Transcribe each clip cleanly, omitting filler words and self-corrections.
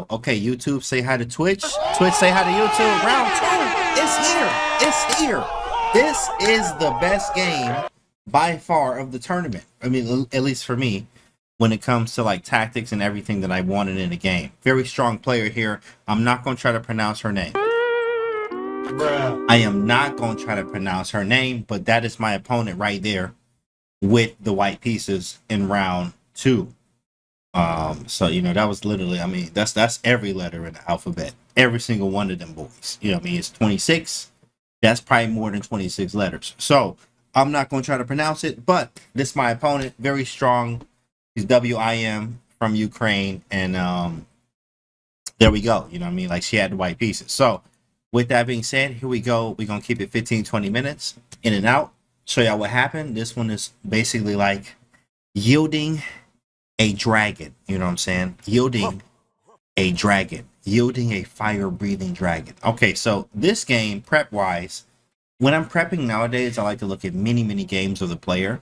Okay, YouTube, say hi to Twitch. Twitch, say hi to YouTube. Round 2. It's here. It's here. This is the best game by far of the tournament. I mean, at least for me, when it comes to like tactics and everything that I wanted in a game. Very strong player here. I'm not going to try to pronounce her name. I am not going to try to pronounce her name, but that is my opponent right there with the white pieces in round 2. So you know, that was literally, I mean, that's every letter in the alphabet, every single one of them boys. You know what I mean? It's 26. That's probably more than 26 letters. So I'm not going to try to pronounce it, but this is my opponent, very strong. He's WIM from Ukraine, and there we go. You know what I mean? Like, she had the white pieces. So with that being said, here we go. We're gonna keep it 15-20 minutes in and out, show y'all what happened. This one is basically like yielding a dragon, you know what I'm saying? Yielding a dragon, yielding a fire breathing dragon. Okay, so this game, prep wise, when I'm prepping nowadays, I like to look at many games of the player,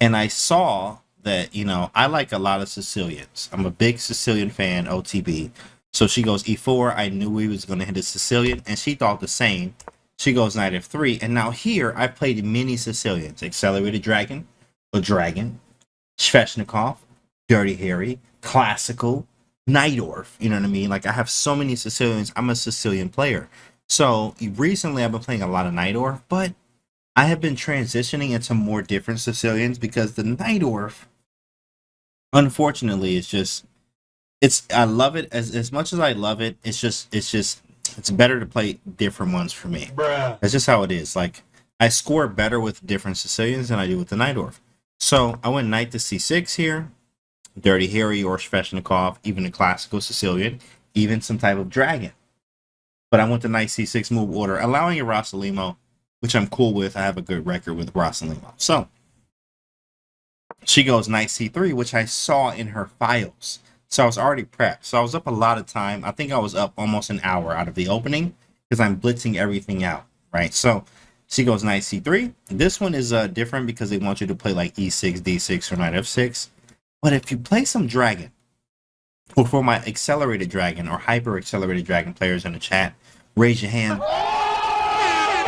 and I saw that, you know, I like a lot of Sicilians. I'm a big Sicilian fan, OTB. So she goes e4. I knew he was going to hit a Sicilian, and she thought the same. She goes knight f3, and now here I've played many Sicilians: accelerated dragon, a dragon, Sveshnikov, Dirty Harry, classical, Najdorf. You know what I mean? Like, I have so many Sicilians. I'm a Sicilian player. So recently I've been playing a lot of Najdorf, but I have been transitioning into more different Sicilians because the Najdorf, unfortunately, is just, I love it as much as I love it. It's better to play different ones for me. That's just how it is. Like, I score better with different Sicilians than I do with the Najdorf. So I went knight to c6 here. Dirty Harry or Sveshnikov, even a classical Sicilian, even some type of dragon. But I went to knight c6 move order, allowing a ROSSOLIMO, which I'm cool with. I have a good record with ROSSOLIMO. So she goes knight c3, which I saw in her files. So I was already prepped. So I was up a lot of time. I think I was up almost an hour out of the opening because I'm blitzing everything out, right? So she goes knight c3. This one is different because they want you to play like e6, d6, or knight f6. But if you play some dragon, or for my accelerated dragon or hyper accelerated dragon players in the chat, raise your hand.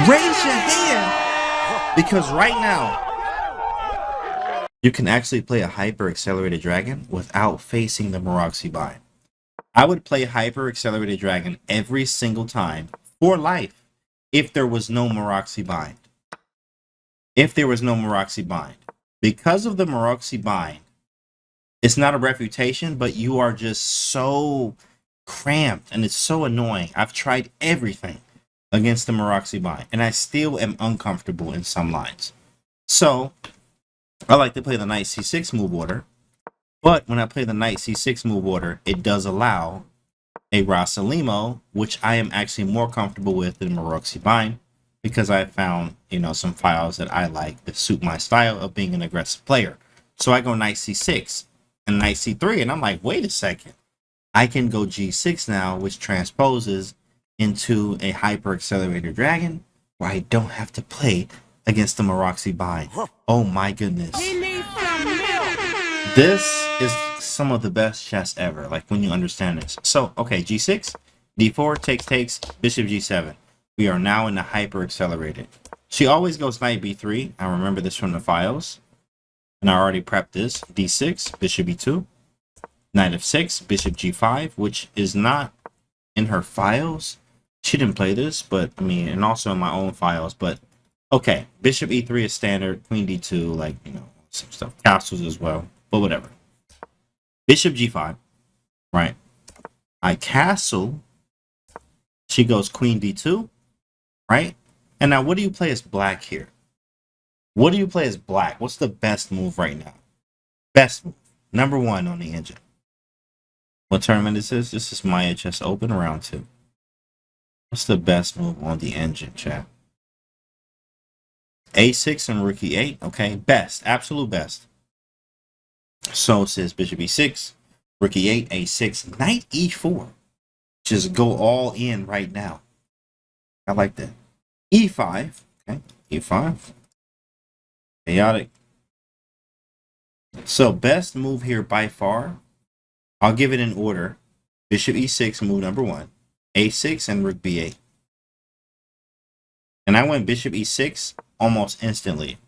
Raise your hand! Because right now, you can actually play a hyper accelerated dragon without facing the Maroxy bind. I would play hyper accelerated dragon every single time for life if there was no Maroxy bind. If there was no Maroxy bind. Because of the Maroxy bind, it's not a refutation, but you are just so cramped and it's so annoying. I've tried everything against the Maroxy bind, and I still am uncomfortable in some lines. So I like to play the knight c6 move order, but when I play the knight c6 move order, it does allow a ROSSOLIMO, which I am actually more comfortable with than Maroxy bind, because I found, you know, some files that I like that suit my style of being an aggressive player. So I go knight c6 and knight c3, and I'm like, wait a second, I can go g6 now, which transposes into a hyper accelerated dragon where I don't have to play against the Maroxy bind. Oh my goodness. This is some of the best chess ever, like when you understand this. So, okay, g6, d4, takes, bishop g7. We are now in the hyper accelerated. She always goes knight b3. I remember this from the files. And I already prepped this. d6, bishop e2, knight f6, bishop g5, which is not in her files. She didn't play this, but I mean, and also in my own files. But okay, bishop e3 is standard, queen d2, like, you know, some stuff, castles as well, but whatever. Bishop g5, right? I castle. She goes queen d2, right? And now, what do you play as black here? What do you play as black? What's the best move right now? Best move. Number 1 on the engine. What tournament is this? This is Maia Chess Open round 2. What's the best move on the engine, chat? A6 and rook e8. Okay, best. Absolute best. So it says bishop e6, rook e8, a6, knight e4. Just go all in right now. I like that. e5. Okay, e5. Chaotic. So best move here by far, I'll give it in order Bishop e6, move number 1. a6 and rook b8. And I went bishop e6 almost instantly.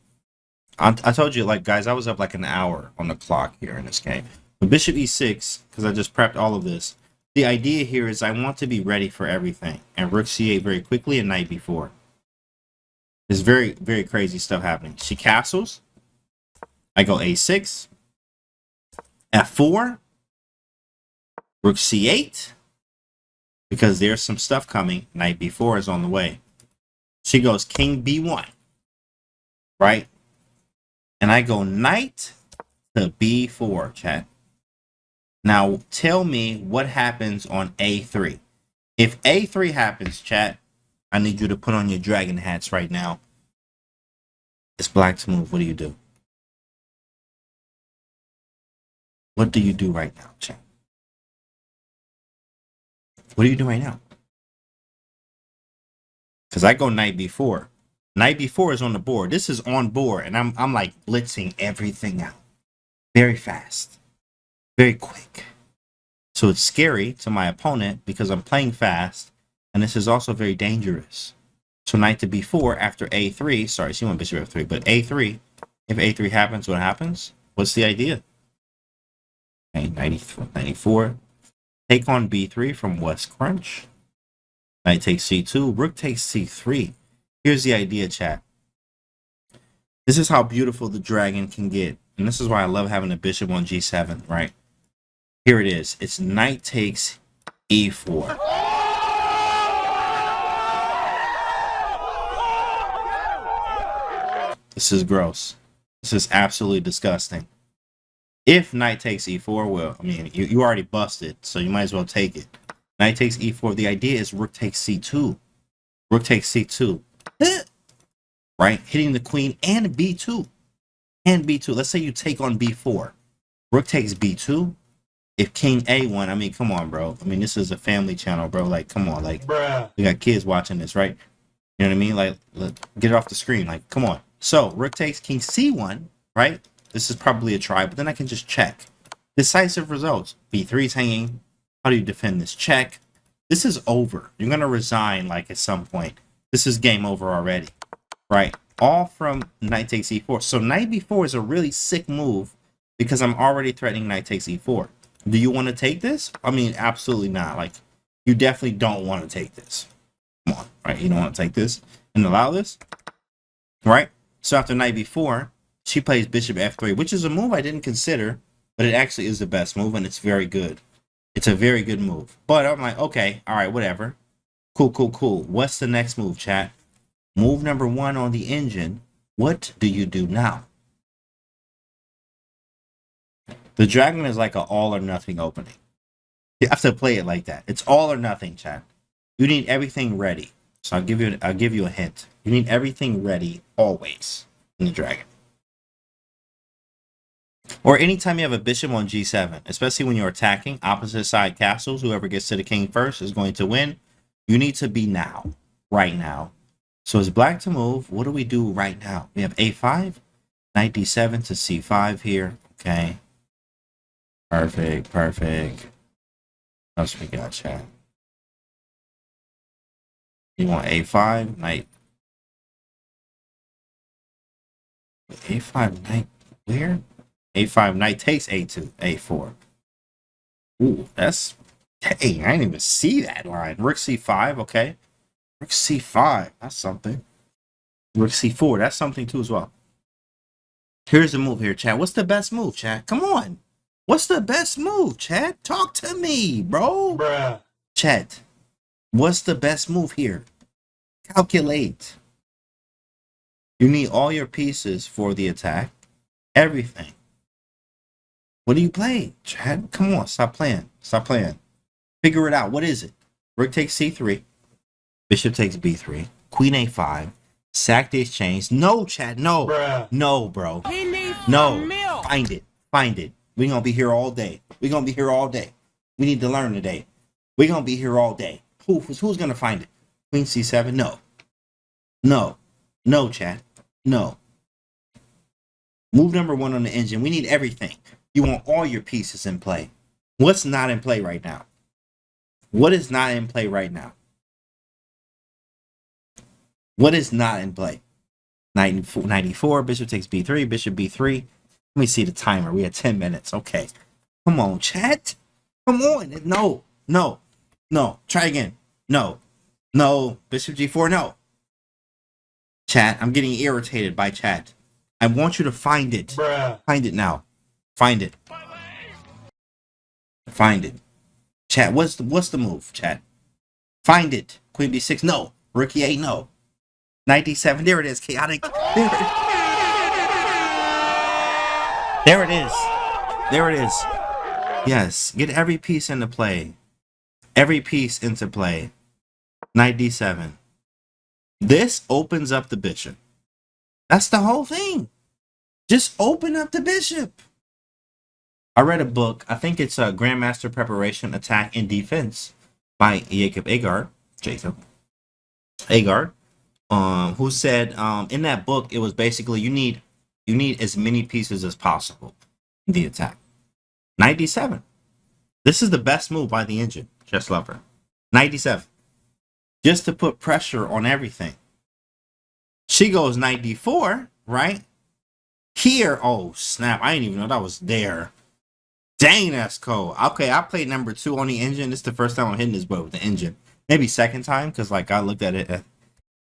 I told you, like, guys, I was up like an hour on the clock here in this game. But bishop e6, because I just prepped all of this. The idea here is I want to be ready for everything. And rook c8 very quickly and knight b4. There's very, very crazy stuff happening. She castles. I go a6. f4. Rook c8. Because there's some stuff coming. Knight b4 is on the way. She goes king b1. Right? And I go knight to b4, chat. Now, tell me what happens on a3. If a3 happens, chat, I need you to put on your dragon hats right now. It's black to move. What do you do? What do you do right now, chat? What do you do right now? Because I go knight b4. Knight b4 is on the board. This is on board, and I'm like blitzing everything out. Very fast. Very quick. So it's scary to my opponent because I'm playing fast, and this is also very dangerous. So knight to b4 after a3. Sorry, she went bishop f3, but a3. If a3 happens, what happens? What's the idea? Okay, 94. Take on b3 from West Crunch. Knight takes c2. Rook takes c3. Here's the idea, chat. This is how beautiful the dragon can get. And this is why I love having a bishop on g7, right? Here it is. It's knight takes e4. This is gross. This is absolutely disgusting. If knight takes e4, well, I mean, you already busted, so you might as well take it. Knight takes e4. The idea is rook takes c2. Rook takes c2. Right? Hitting the queen and b2. And b2. Let's say you take on b4. Rook takes b2. If king a1, I mean, come on, bro. I mean, this is a family channel, bro. Like, come on. Like, bruh. We got kids watching this, right? You know what I mean? Like, get it off the screen. Like, come on. So, rook takes king c1, right? This is probably a try, but then I can just check. Decisive results. b3 is hanging. How do you defend this? Check. This is over. You're going to resign, like, at some point. This is game over already, right? All from knight takes e4. So knight b4 is a really sick move because I'm already threatening knight takes e4. Do you want to take this? I mean, absolutely not. Like, you definitely don't want to take this. Come on, right? You don't want to take this and allow this, right? So after knight b4, she plays bishop f3, which is a move I didn't consider, but it actually is the best move, and it's very good. It's a very good move. But I'm like, okay, all right, whatever. Cool, cool, cool. What's the next move, chat? Move number 1 on the engine. What do you do now? The dragon is like an all or nothing opening. You have to play it like that. It's all or nothing, chat. You need everything ready. So I'll give you a hint. You need everything ready always in the dragon. Or anytime you have a bishop on g7, especially when you're attacking opposite side castles, whoever gets to the king first is going to win. You need to be now, right now. So it's black to move. What do we do right now? We have a5, knight d7 to c5 here. Okay. Perfect, perfect. What else we got, chat? You want a5, knight. a5, knight, where? a5, knight takes a2, a4. Ooh, that's, dang, I didn't even see that line. Rook c5, okay. Rook c5, that's something. Rook c4, that's something too as well. Here's the move here, chat. What's the best move, chat? Come on. What's the best move, chat? Talk to me, bro. Bruh. Chat, what's the best move here? Calculate. You need all your pieces for the attack. Everything. What do you play, chat? Come on, stop playing. Stop playing. Figure it out. What is it? Rook takes c3. Bishop takes b3. Queen a5. Sack the exchange. No, chat. No. Bruh. No, bro. He needs no. Milk. Find it. Find it. We're going to be here all day. We're going to be here all day. We need to learn today. We're going to be here all day. Who's going to find it? Queen c7? No. No. No, chat. No. Move number 1 on the engine. We need everything. You want all your pieces in play. What's not in play right now? What is not in play right now? What is not in play? 94, bishop takes b3, bishop b3. Let me see the timer. We had 10 minutes. Okay. Come on, chat. Come on. No. Try again. No. Bishop g4, no. Chat, I'm getting irritated by chat. I want you to find it. Bruh. Find it now. Find it. Find it. Chat, what's the move, chat? Find it. Queen b6, no. Rook e8, no. Knight d7, there it is. Chaotic. There it is. There it is. Yes, get every piece into play. Every piece into play. Knight d7. This opens up the bishop. That's the whole thing. Just open up the bishop. I read a book. I think it's a Grandmaster Preparation, Attack, and Defense by Jacob Agard. Who said in that book it was basically you need as many pieces as possible in the attack. Knight d7. This is the best move by the engine, chess lover. Knight d7. Just to put pressure on everything. She goes knight d4, right? Here, oh snap, I didn't even know that was there. Dang, that's cold. Okay, I played number 2 on the engine. This is the first time I'm hitting this boat with the engine. Maybe second time, because like I looked at it.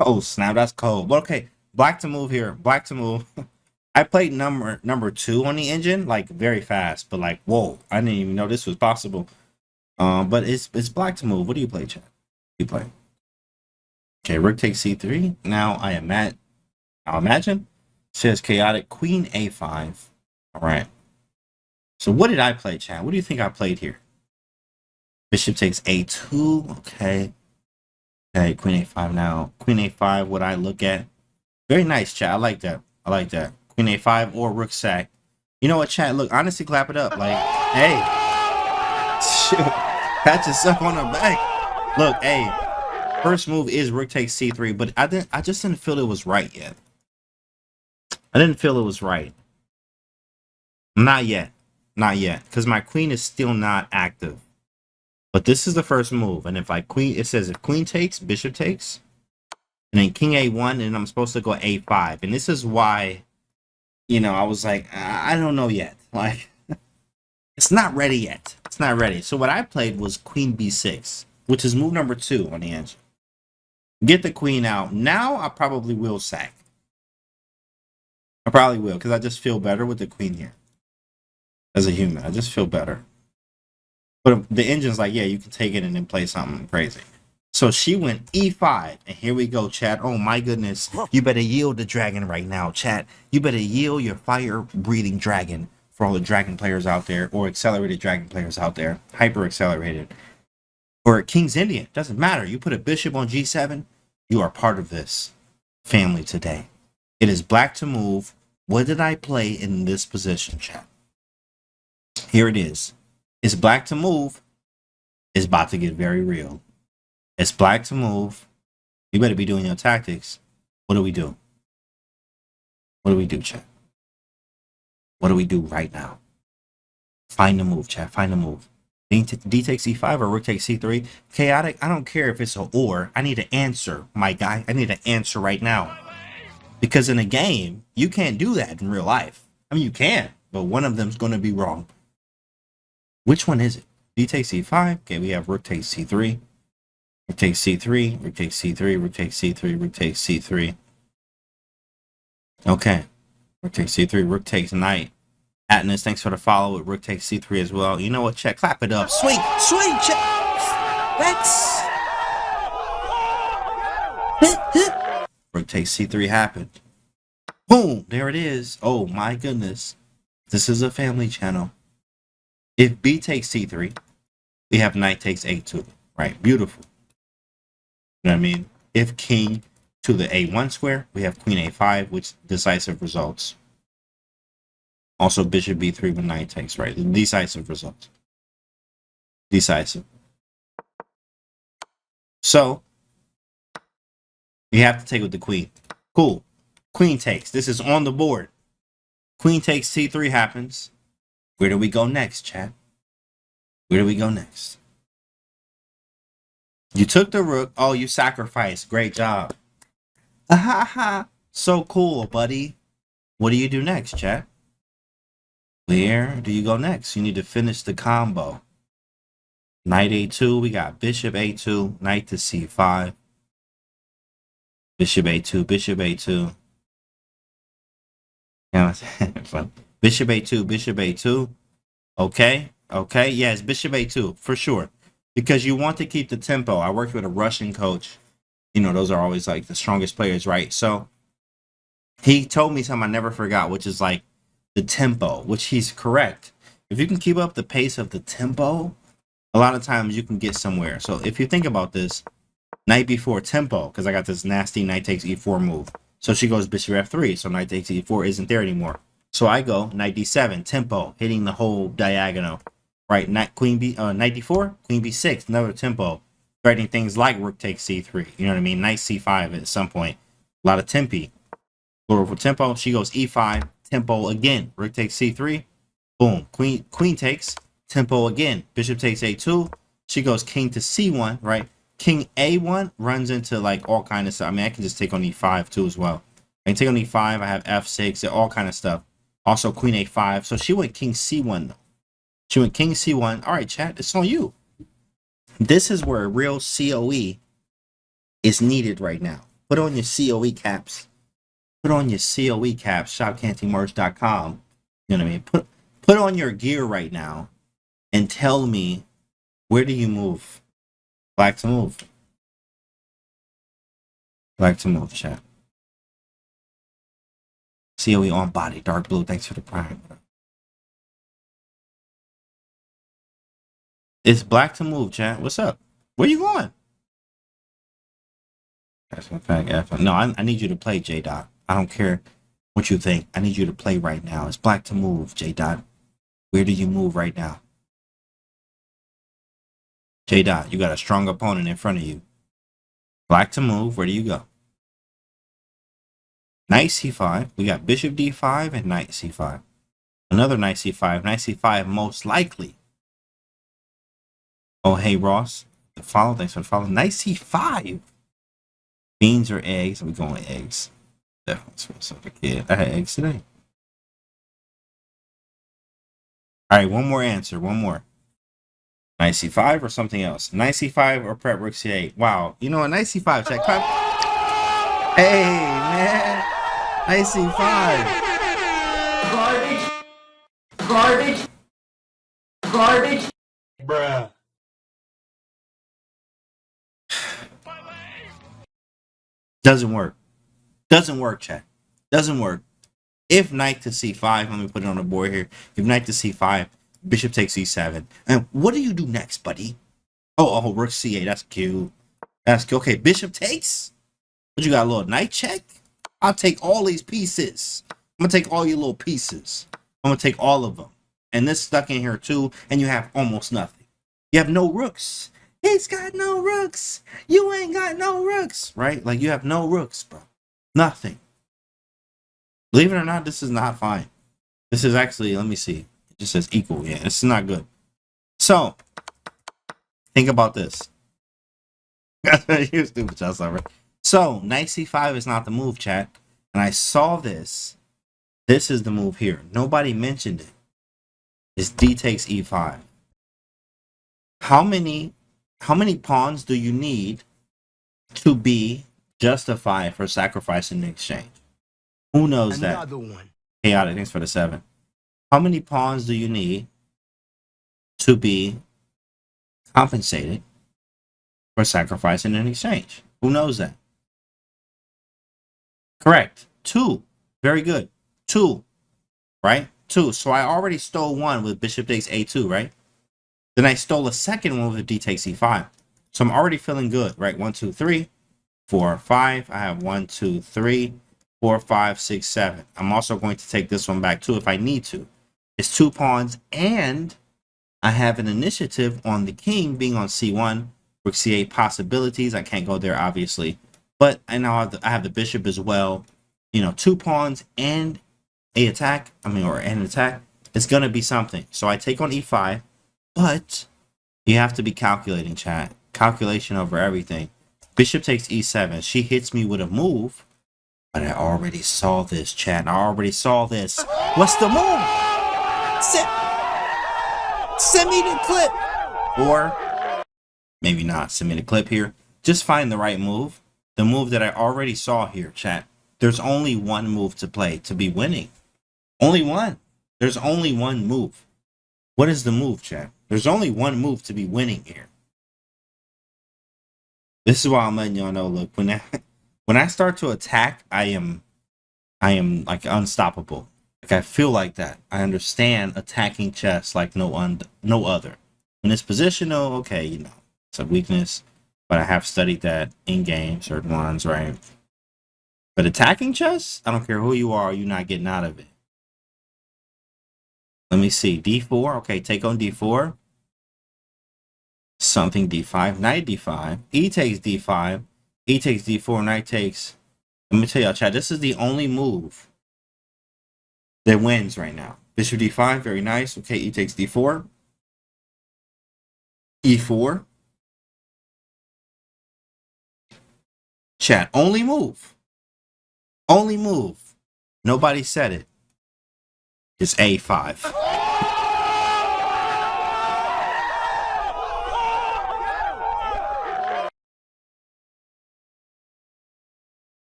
Oh snap, that's cold. But okay, black to move here. Black to move. I played number 2 on the engine, like very fast, but like whoa, I didn't even know this was possible. But it's black to move. What do you play, chat? What do you play? Okay, rook takes c3. Now I'll imagine. Says chaotic queen a5. All right. So what did I play, chat? What do you think I played here? Bishop takes a2. Okay. Okay, queen a5 now. Queen a5, what I look at. Very nice, chat. I like that. I like that. Queen a5 or rook sack. You know what, chat? Look, honestly, clap it up. Like, hey. Shoot. Pat yourself on the back. Look, hey. First move is rook takes c3, but I just didn't feel it was right yet. I didn't feel it was right. Not yet. Not yet. Because my queen is still not active. But this is the first move. And if it says if queen takes, bishop takes. And then king a1, and I'm supposed to go a5. And this is why, you know, I was like, I don't know yet. Like, it's not ready yet. It's not ready. So what I played was queen b6, which is move number 2 on the engine. Get the queen out. Now I probably will sack. I probably will, because I just feel better with the queen here. As a human, I just feel better. But the engine's like, yeah, you can take it and then play something crazy. So she went e5, and here we go, chat. Oh my goodness, you better yield the dragon right now, chat. You better yield your fire-breathing dragon for all the dragon players out there, or accelerated dragon players out there, hyper-accelerated. Or King's Indian, doesn't matter. You put a bishop on g7, you are part of this family today. It is black to move. What did I play in this position, chat? Here it is. It's black to move. It's about to get very real. It's black to move. You better be doing your tactics. What do we do? What do we do, chat? What do we do right now? Find the move, chat. Find the move. D takes e5 or rook takes c3. Chaotic, I don't care if it's an or. I need an answer, my guy. I need an answer right now. Because in a game, you can't do that in real life. I mean, you can, but one of them's going to be wrong. Which one is it? D takes c5. Okay, we have rook takes c3. Rook takes c3. Rook takes c3. Rook takes c3. Rook takes c3. Okay. Rook takes c3. Rook takes knight. Atnus, thanks for the follow with rook takes c3 as well. You know what, chat? Clap it up. Sweet, chat. Let's. Rook takes c3 happened. Boom, there it is. Oh my goodness. This is a family channel. If b takes c3, we have knight takes a2. Right, beautiful. You know what I mean? If king to the a1 square, we have queen a5, which decisive results. Also, bishop b3 when knight takes, right? Decisive results. Decisive. So, you have to take with the queen. Cool. Queen takes. This is on the board. Queen takes c3 happens. Where do we go next, chat? Where do we go next? You took the rook. Oh, you sacrificed. Great job. Ahaha. So cool, buddy. What do you do next, chat? Where do you go next? You need to finish the combo. Knight a2. We got bishop a2. Knight to c5. Bishop a2. Bishop a2. Yeah, fun. Bishop a2. Bishop a2. Okay. Okay. Yes, bishop a2 for sure. Because you want to keep the tempo. I worked with a Russian coach. You know, those are always like the strongest players, right? So he told me something I never forgot, which is like the tempo, which he's correct. If you can keep up the pace of the tempo, a lot of times you can get somewhere. So if you think about this, knight b4 tempo, because I got this nasty knight takes e4 move. So she goes bishop f3, so knight takes e4 isn't there anymore. So I go knight d7, tempo, hitting the whole diagonal. Right, knight knight d4, queen b6, another tempo, threatening things like rook takes c3. You know what I mean? Knight c5 at some point. A lot of tempi. Glorious tempo. She goes e5, tempo again. Rook takes c3. Boom. Queen takes, tempo again. Bishop takes a2. She goes king to c1, right? King a1 runs into like all kind of stuff. I mean, I can just take on e5 too as well. I can take on e5. I have f6 and all kind of stuff. Also queen a5. So she went king c1 though. She went king c1. All right, chat, it's on you. This is where real COE is needed right now. Put on your COE caps. Put on your COE caps. ShopCantyMerch.com. You know what I mean? Put on your gear right now and tell me, where do you move? Black to move. Black to move, chat. COE on body. Dark blue. Thanks for the prime. It's black to move, chat. What's up? Where you going? That's my fact F. No, I need you to play, J Dot. I don't care what you think. I need you to play right now. It's black to move, J Dot. Where do you move right now? J Dot, you got a strong opponent in front of you. Black to move. Where do you go? Knight c5. We got bishop d5 and knight c5. Another knight c5. Knight c5 most likely. Oh, hey, Ross. Follow. Thanks for the follow. Knight c5. Beans or eggs? We're going with eggs. Definitely smells like a kid. I had eggs today. All right, one more answer. One more. Knight c5 or something else? Knight c5 or prep rook c8? Wow. You know what? Knight c5. Check. Hey, man. Knight c5. Garbage. Garbage. Bruh. Doesn't work. Doesn't work, chat. Doesn't work. If knight to c5, let me put it on the board here. If knight to c5, bishop takes e7. And what do you do next, buddy? Oh, rook c8. That's cute. That's cute. Okay, bishop takes. What you got, a little knight check? I'll take all these pieces. I'm going to take all your little pieces. I'm going to take all of them. And this stuck in here too. And you have almost nothing. You have no rooks. He's got no rooks. You ain't got no rooks, right? Like you have no rooks, bro. Nothing. Believe it or not, this is not fine. This is actually, let me see. It just says equal. Yeah, this is not good. So, think about this. You're stupid, chat. Right? So, knight c5 is not the move, chat. And I saw this. This is the move here. Nobody mentioned it. It's d takes e5. How many pawns do you need to be justified for sacrificing the exchange? Who knows that? Another one. Chaotic, thanks for the 7. How many pawns do you need to be compensated for sacrificing an exchange? Who knows that? Correct. 2. Very good. 2. Right? 2. So I already stole one with bishop takes a2, right? Then I stole a second one with d takes e5. So I'm already feeling good, right? 1, 2, 3, 4, 5. I have 1, 2, 3, 4, 5, 6, 7. I'm also going to take this one back too if I need to. It's 2 pawns, and I have an initiative on the king being on c1, rook c8 possibilities. I can't go there obviously, but I now have the bishop as well. You know, 2 pawns and an attack. It's gonna be something. So I take on e5. But you have to be calculating, chat. calculation over everything. Bishop takes e7. She hits me with a move, but I already saw this, chat. I already saw this. What's the move? Send me the clip. Or maybe not. Send me the clip here. Just find the right move. The move that I already saw here, chat. There's only one move to play to be winning. Only one. There's only one move. What is the move, chat? There's only one move to be winning here. This is why I'm letting y'all know. Look, when I start to attack, I am like unstoppable. Like I feel like that. I understand attacking chess like no other. In this position, though, okay, you know, it's a weakness, but I have studied that in game, certain ones, right? But attacking chess, I don't care who you are, you're not getting out of it. Let me see, d4, okay, take on d4. Something d5, knight d5, e takes d5, e takes d4, knight takes. Let me tell y'all, chat, this is the only move that wins right now. Bishop d5, very nice. Okay, e takes d4, e4. Chat, only move. Only move. Nobody said it. It's a5.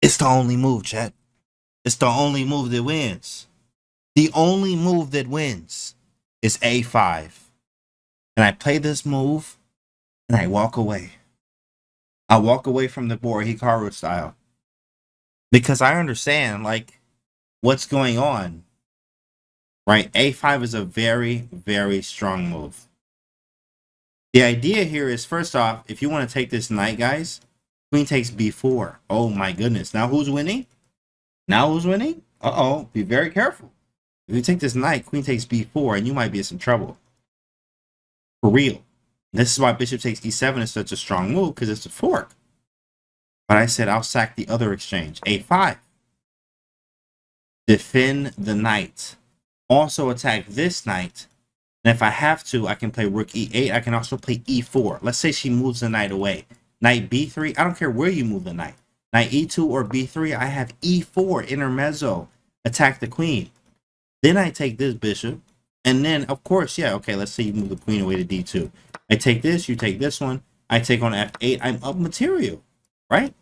It's the only move, chat. It's the only move that wins. The only move that wins is a5. And I play this move, and I walk away. I walk away from the board, Hikaru style. Because I understand, like, what's going on. Right? a5 is a very, very strong move. The idea here is, first off, if you want to take this knight, guys, queen takes b4. Oh my goodness. Now who's winning? Now who's winning? Uh-oh. Be very careful. If you take this knight, queen takes b4, and you might be in some trouble. For real. This is why bishop takes e7 is such a strong move, because it's a fork. But I said I'll sack the other exchange. a5. Defend the knight. Also attack this knight. And if I have to, I can play rook e8. I can also play e4. Let's say she moves the knight away. Knight b3. I don't care where you move the knight. Knight e2 or b3. I have e4 intermezzo. Attack the queen. Then I take this bishop. And then, of course, yeah, okay, let's say you move the queen away to d2. I take this. You take this one. I take on f8. I'm up material, right?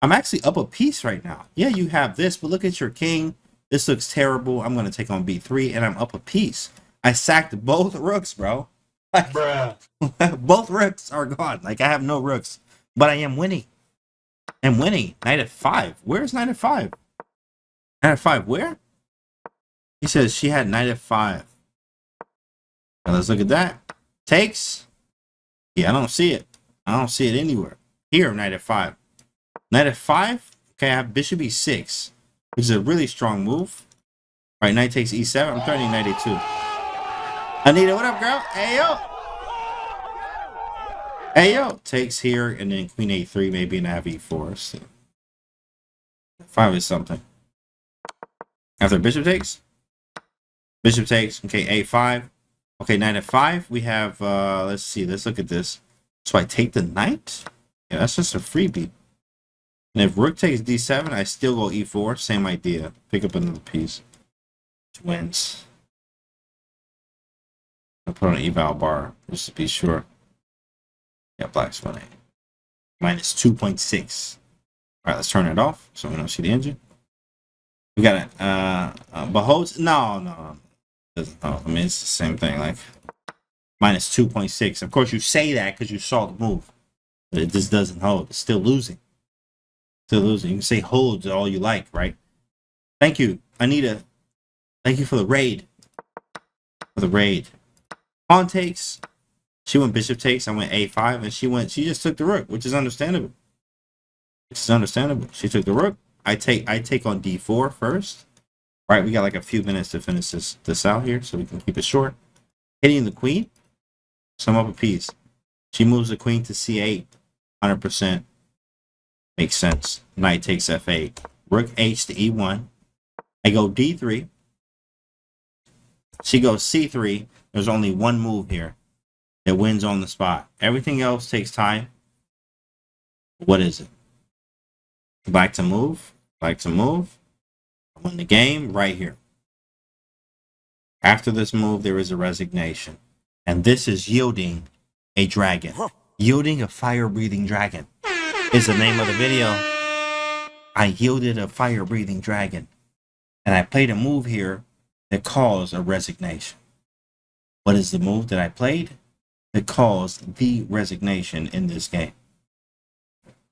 I'm actually up a piece right now. Yeah, you have this, but look at your king. This looks terrible. I'm going to take on b3, and I'm up a piece. I sacked both rooks, bro. Like, bruh. Both rooks are gone. Like, I have no rooks. But I am winning. I'm winning. Knight f5. Where's knight f5? Knight f5, where? He says she had knight f5. Now let's look at that. Takes. Yeah, I don't see it. I don't see it anywhere. Here, knight f5. Knight f5. Okay, I have bishop e6, which is a really strong move. All right, knight takes e7. I'm turning knight a2. Anita, what up, girl? Hey, yo. Hey, yo. Takes here, and then queen a3, maybe, and I have e4. So 5 is something. After bishop takes. Bishop takes. Okay, a5. Okay, knight f5. We have, let's see. Let's look at this. So I take the knight? Yeah, that's just a freebie. And if rook takes d7, I still go e4. Same idea. Pick up another piece. Which wins. I'll put on an eval bar just to be sure. Yeah, black's winning. Minus 2.6. Alright, let's turn it off so we don't see the engine. We got it. Beholds? No. Doesn't know. I mean, it's the same thing. Like, minus 2.6. Of course, you say that because you saw the move. But it just doesn't hold. It's still losing. Still losing. You can say holds all you like, right? Thank you, Anita. Thank you for the raid. Pawn takes. She went bishop takes. I went a5, and she just took the rook, which is understandable. She took the rook. I take on d4 first. All right, we got like a few minutes to finish this out here, so we can keep it short. Hitting the queen. Sum up a piece. She moves the queen to c8. 100%. Makes sense. Knight takes f8. Rook h to e1. I go d3. She goes c3. There's only one move here that wins on the spot. Everything else takes time. What is it? Like to move. Like to move. I win the game right here. After this move, there is a resignation. And this is yielding a dragon. Yielding a fire-breathing dragon is the name of the video. I yielded a fire-breathing dragon. And I played a move here that caused a resignation. What is the move that I played that caused the resignation in this game?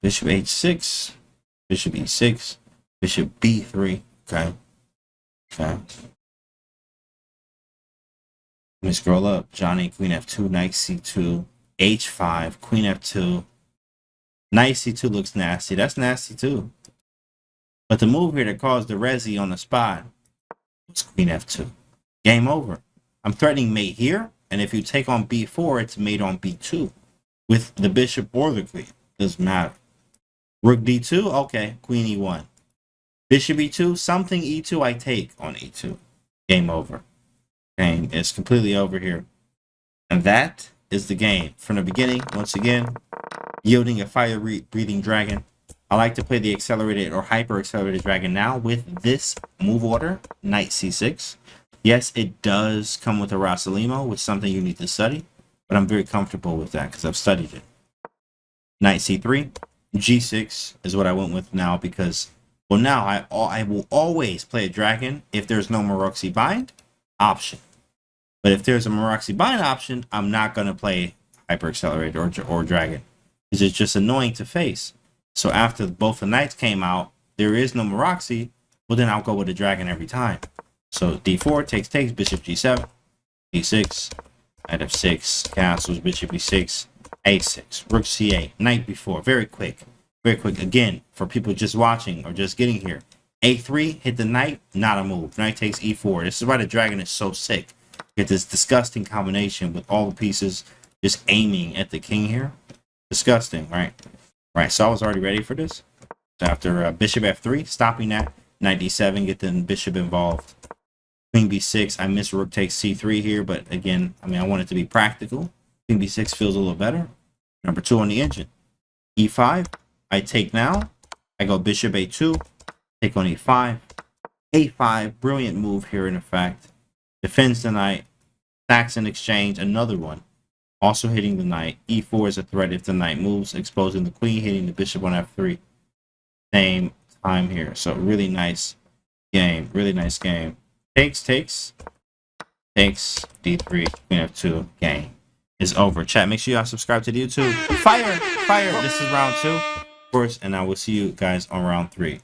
Bishop h6, bishop e6, bishop b3. Okay. Okay. Let me scroll up. Johnny, queen f2, knight c2, h5, queen f2. Knight c2 looks nasty. That's nasty too. But the move here that caused the resi on the spot was queen f2. Game over. I'm threatening mate here, and if you take on b4, it's mate on b2 with the bishop or the queen. Doesn't matter. Rook d2, okay, queen e1. Bishop e2, something e2 I take on e2. Game over. Game is completely over here. And that is the game. From the beginning, once again, yielding a fire-breathing dragon. I like to play the accelerated or hyper-accelerated dragon now with this move order, knight c6. Yes, it does come with a ROSSOLIMO, which is something you need to study, but I'm very comfortable with that because I've studied it. Knight c3, g6 is what I went with now because, well, now I will always play a dragon if there's no Maroczy bind option. But if there's a Maroczy bind option, I'm not going to play hyper accelerated or dragon because it's just annoying to face. So after both the knights came out, there is no Maroczy. Well, then I'll go with a dragon every time. So d4 takes, bishop g7, d6, knight f6, castles, bishop e6, a6, rook c8, knight b4. Very quick. Very quick. Again, for people just watching or just getting here, a3, hit the knight, not a move. Knight takes e4. This is why the dragon is so sick. Get this disgusting combination with all the pieces just aiming at the king here. Disgusting, right? Right, so I was already ready for this. So after bishop f3, stopping that, knight d7, get the bishop involved. Queen b6, I miss rook takes c3 here, but again, I mean, I want it to be practical. Queen b6 feels a little better. Number 2 on the engine. e5, I take now. I go bishop a2, take on e5. a5, brilliant move here in effect. Defends the knight. Attacks in exchange, another one. Also hitting the knight. e4 is a threat if the knight moves, exposing the queen, hitting the bishop on f3. Same time here. So really nice game. Really nice game. Takes, d3, queen f2, game is over. Chat, make sure y'all subscribe to the YouTube. Fire! This is round 2, of course, and I will see you guys on round 3.